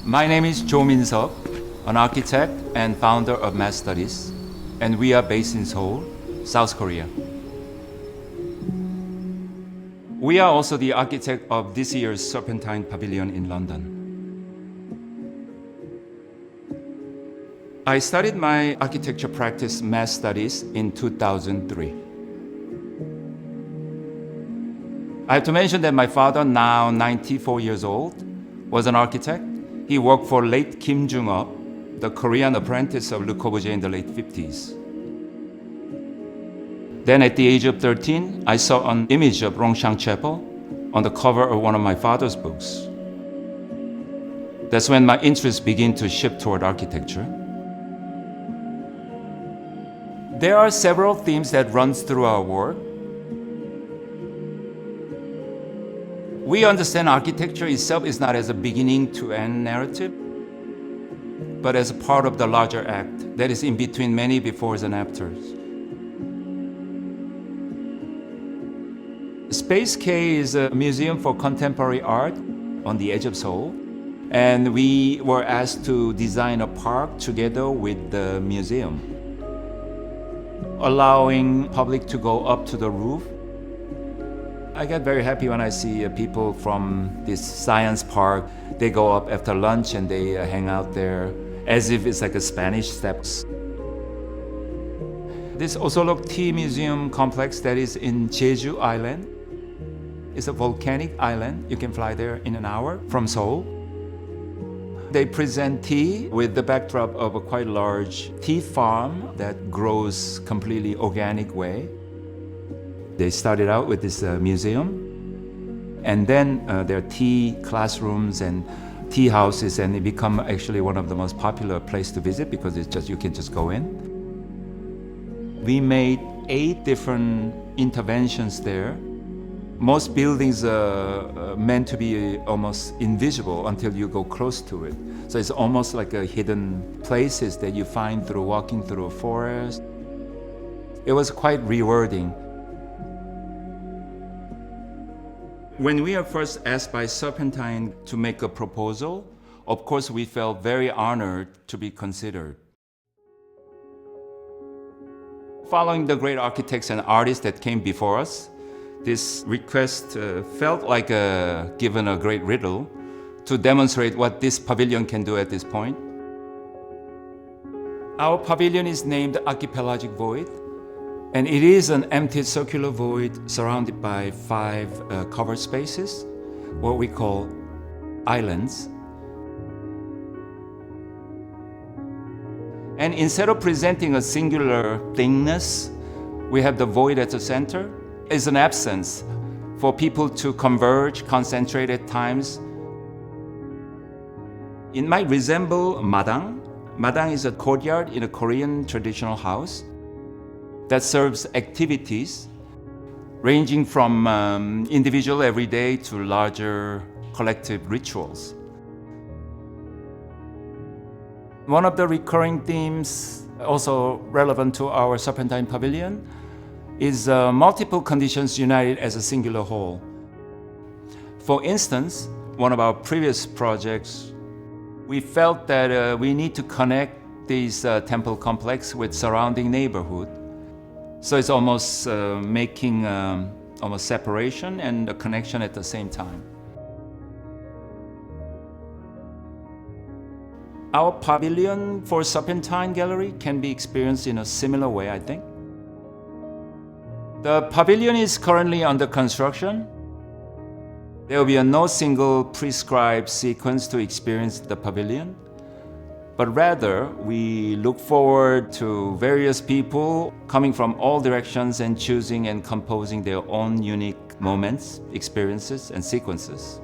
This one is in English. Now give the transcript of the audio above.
My name is Cho Minsuk, an architect and founder of Mass Studies, and we are based in Seoul, South Korea. We are also the architect of this year's Serpentine Pavilion in London. I started my architecture practice Mass Studies in 2003. I have to mention that my father, now 94 years old, was an architect. He worked for late Kim Jung-up, the Korean apprentice of Le Corbusier in the late 50s. Then at the age of 13, I saw an image of Rongshang Chapel on the cover of one of my father's books. That's when my interest began to shift toward architecture. There are several themes that run through our work. We understand architecture itself is not as a beginning to end narrative, but as a part of the larger act that is in between many befores and afters. Space K is a museum for contemporary art on the edge of Seoul, and we were asked to design a park together with the museum, allowing public to go up to the roof. I get very happy when I see people from this science park. They go up after lunch and they hang out there as if it's like a Spanish Steps. This Osolok Tea Museum complex that is in Jeju Island is a volcanic island. You can fly there in an hour from Seoul. They present tea with the backdrop of a quite large tea farm that grows completely organic way. They started out with this museum, and then there are tea classrooms and tea houses, and it become actually one of the most popular places to visit because it's just you can just go in. We made 8 different interventions there. Most buildings are meant to be almost invisible until you go close to it. So it's almost like a hidden places that you find through walking through a forest. It was quite rewarding. When we were first asked by Serpentine to make a proposal, of course we felt very honored to be considered. Following the great architects and artists that came before us, this request felt like given a great riddle to demonstrate what this pavilion can do at this point. Our pavilion is named Archipelagic Void, and it is an empty circular void surrounded by 5 covered spaces, what we call islands. And instead of presenting a singular thingness, we have the void at the center. It's an absence for people to converge, concentrate at times. It might resemble madang. Madang is a courtyard in a Korean traditional house that serves activities ranging from individual everyday to larger collective rituals. One of the recurring themes, also relevant to our Serpentine Pavilion, is multiple conditions united as a singular whole. For instance, one of our previous projects, we felt that we need to connect this temple complex with surrounding neighborhood. So it's almost making almost separation and a connection at the same time. Our pavilion for Serpentine Gallery can be experienced in a similar way, I think. The pavilion is currently under construction. There will be no single prescribed sequence to experience the pavilion, but rather we look forward to various people coming from all directions and choosing and composing their own unique moments, experiences, and sequences.